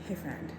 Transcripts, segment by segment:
Hey friend,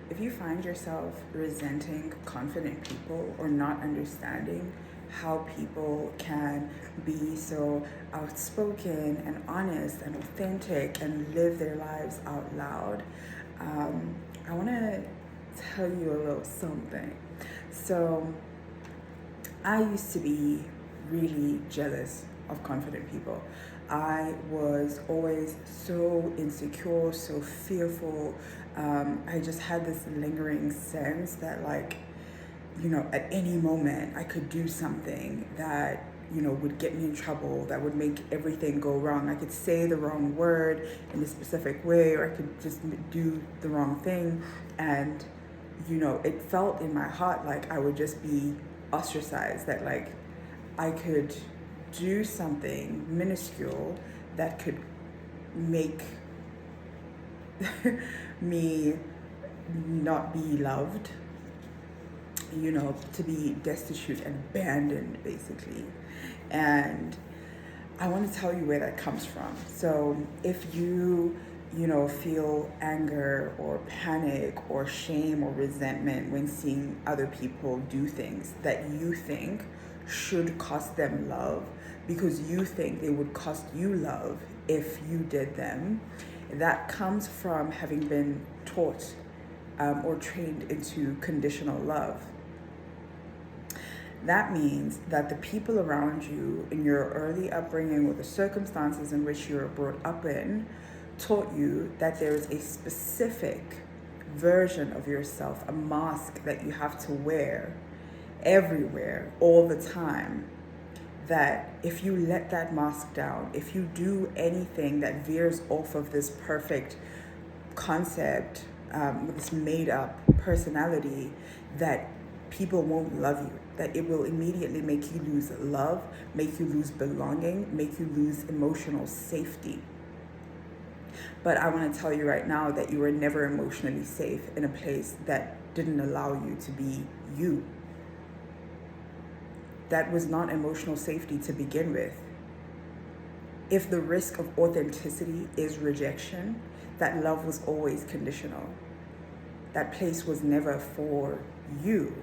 if you find yourself resenting confident people or not understanding how people can be so outspoken and honest and authentic and live their lives out loud, I want to tell you a little something. So, I used to be really jealous of confident people. I was always so insecure, so fearful. I just had this lingering sense that, like, at any moment I could do something that, would get me in trouble, that would make everything go wrong. I could say the wrong word in a specific way, or I could just do the wrong thing. And, it felt in my heart like I would just be ostracized, that, like, I could do something minuscule that could make me not be loved, to be destitute and abandoned, basically. And I want to tell you where that comes from. So if you feel anger or panic or shame or resentment when seeing other people do things that you think should cost them love because you think they would cost you love if you did them, that comes from having been taught or trained into conditional love. That means that the people around you in your early upbringing or the circumstances in which you were brought up in taught you that there is a specific version of yourself, a mask that you have to wear everywhere, all the time. That if you let that mask down, if you do anything that veers off of this perfect concept, with this made up personality, that people won't love you, that it will immediately make you lose love, make you lose belonging, make you lose emotional safety. But I want to tell you right now that you were never emotionally safe in a place that didn't allow you to be you. That was not emotional safety to begin with. If the risk of authenticity is rejection, that love was always conditional. That place was never for you.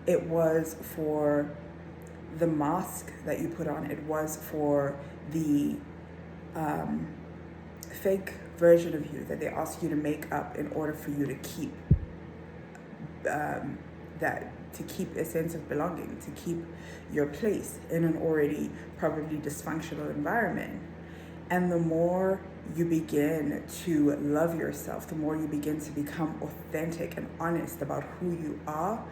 It was for the mask that you put on. It was for the fake version of you that they ask you to make up in order for you to keep to keep a sense of belonging, to keep your place in an already probably dysfunctional environment. And the more you begin to love yourself, the more you begin to become authentic and honest about who you are,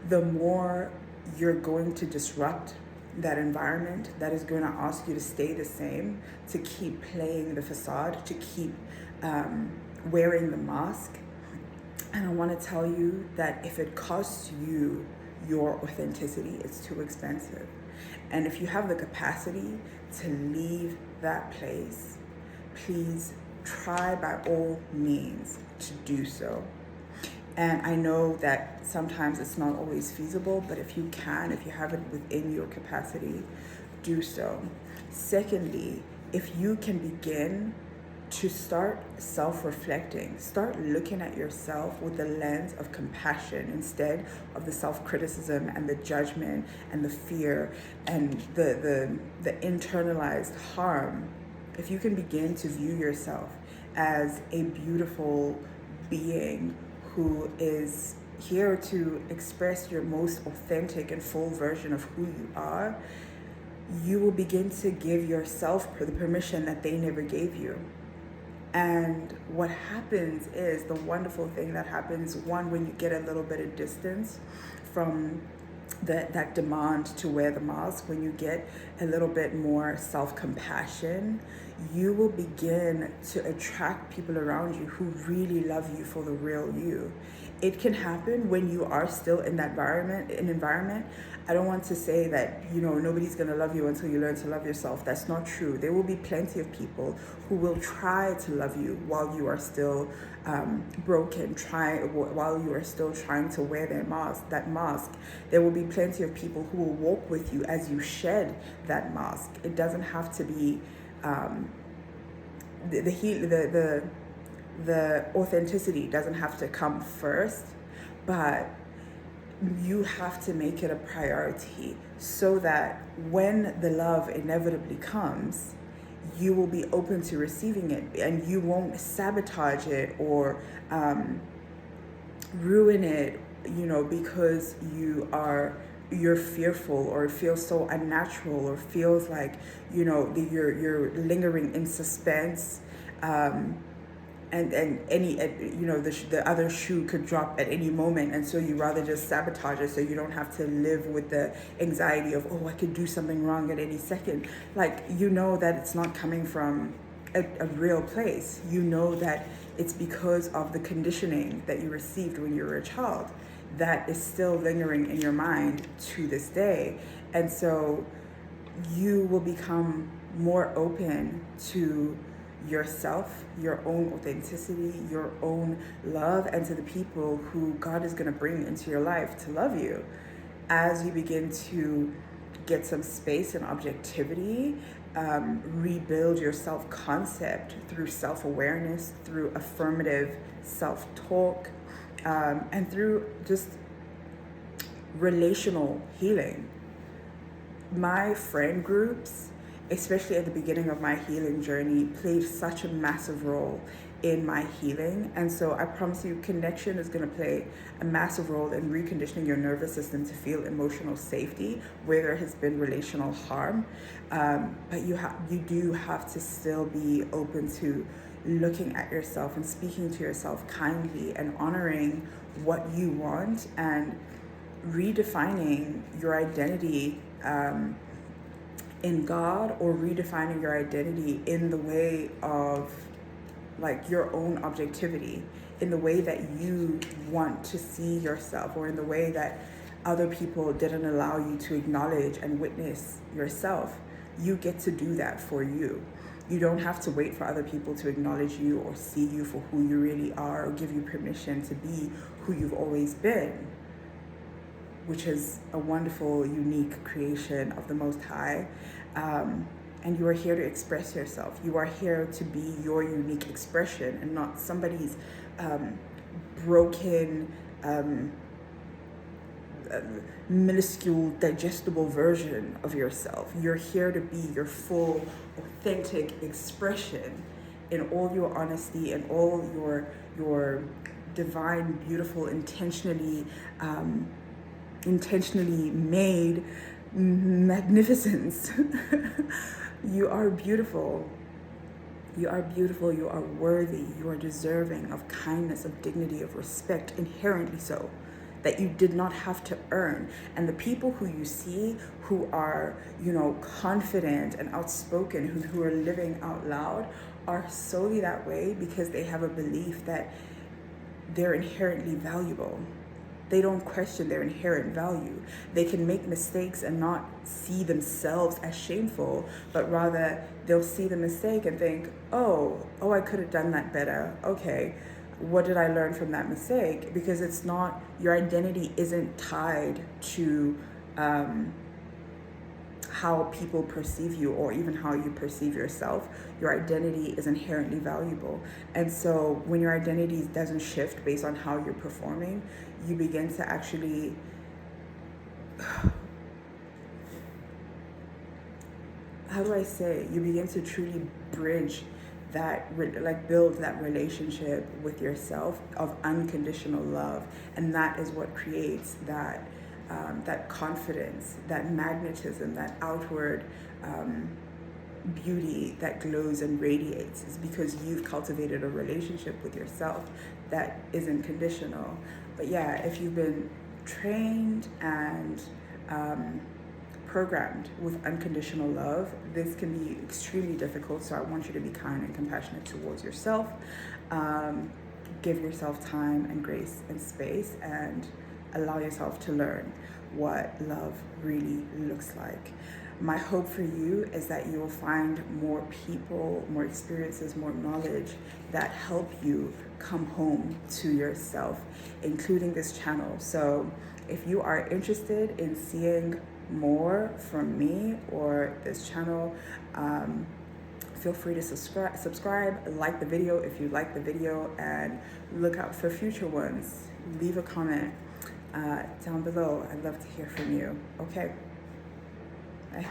the more you're going to disrupt that environment that is going to ask you to stay the same, to keep playing the facade, to keep wearing the mask. And I want to tell you that if it costs you your authenticity, it's too expensive. And if you have the capacity to leave that place, please try by all means to do so. And I know that sometimes it's not always feasible, but if you can, if you have it within your capacity, do so. Secondly, if you can begin to start self-reflecting, start looking at yourself with the lens of compassion instead of the self-criticism and the judgment and the fear and the internalized harm. If you can begin to view yourself as a beautiful being who is here to express your most authentic and full version of who you are, you will begin to give yourself the permission that they never gave you. And what happens is, the wonderful thing that happens, one, when you get a little bit of distance from that demand to wear the mask, when you get a little bit more self-compassion, you will begin to attract people around you who really love you for the real you. It can happen when you are still in that environment. I don't want to say that, nobody's going to love you until you learn to love yourself. That's not true. There will be plenty of people who will try to love you while you are still broken, while you are still trying to wear that mask. There will be plenty of people who will walk with you as you shed that mask. It doesn't have to be the authenticity doesn't have to come first, but you have to make it a priority so that when the love inevitably comes, you will be open to receiving it, and you won't sabotage it or ruin it, because you're fearful, or it feels so unnatural, or feels like, you're lingering in suspense. And any, the other shoe could drop at any moment, and so you rather just sabotage it so you don't have to live with the anxiety of, oh, I could do something wrong at any second. Like, that it's not coming from a real place. That it's because of the conditioning that you received when you were a child that is still lingering in your mind to this day. And so you will become more open to yourself, your own authenticity, your own love, and to the people who God is going to bring into your life to love you. As you begin to get some space and objectivity, rebuild your self-concept through self-awareness, through affirmative self-talk, and through just relational healing. My friend groups, especially at the beginning of my healing journey, played such a massive role in my healing. And so I promise you, connection is going to play a massive role in reconditioning your nervous system to feel emotional safety where there has been relational harm. But you do have to still be open to looking at yourself and speaking to yourself kindly and honoring what you want and redefining your identity in God, or redefining your identity in the way of like your own objectivity, in the way that you want to see yourself, or in the way that other people didn't allow you to acknowledge and witness yourself. You get to do that for you. You don't have to wait for other people to acknowledge you or see you for who you really are, or give you permission to be who you've always been, which is a wonderful, unique creation of the Most High. And you are here to express yourself. You are here to be your unique expression and not somebody's broken, minuscule, digestible version of yourself. You're here to be your full, authentic expression in all your honesty and all your divine, beautiful, intentionally made magnificence. You are beautiful. You are beautiful. You are worthy. You are deserving of kindness, of dignity, of respect, inherently so, that you did not have to earn. And the people who you see who are, confident and outspoken, who are living out loud, are solely that way because they have a belief that they're inherently valuable. They don't question their inherent value. They can make mistakes and not see themselves as shameful, but rather they'll see the mistake and think, oh, I could have done that better. Okay, what did I learn from that mistake? Because it's not, your identity isn't tied to how people perceive you, or even how you perceive yourself. Your identity is inherently valuable. And so when your identity doesn't shift based on how you're performing, you begin to actually you begin to truly bridge that, build that relationship with yourself of unconditional love. And that is what creates that confidence, that magnetism, that outward beauty that glows and radiates, is because you've cultivated a relationship with yourself that isn't conditional. But yeah, if you've been trained and programmed with unconditional love, this can be extremely difficult. So I want you to be kind and compassionate towards yourself. Give yourself time and grace and space, and allow yourself to learn what love really looks like. My hope for you is that you will find more people, more experiences, more knowledge that help you come home to yourself, including this channel. So if you are interested in seeing more from me or this channel, feel free to subscribe, like the video if you like the video, and look out for future ones. Leave a comment down below. I'd love to hear from you. Okay. Bye.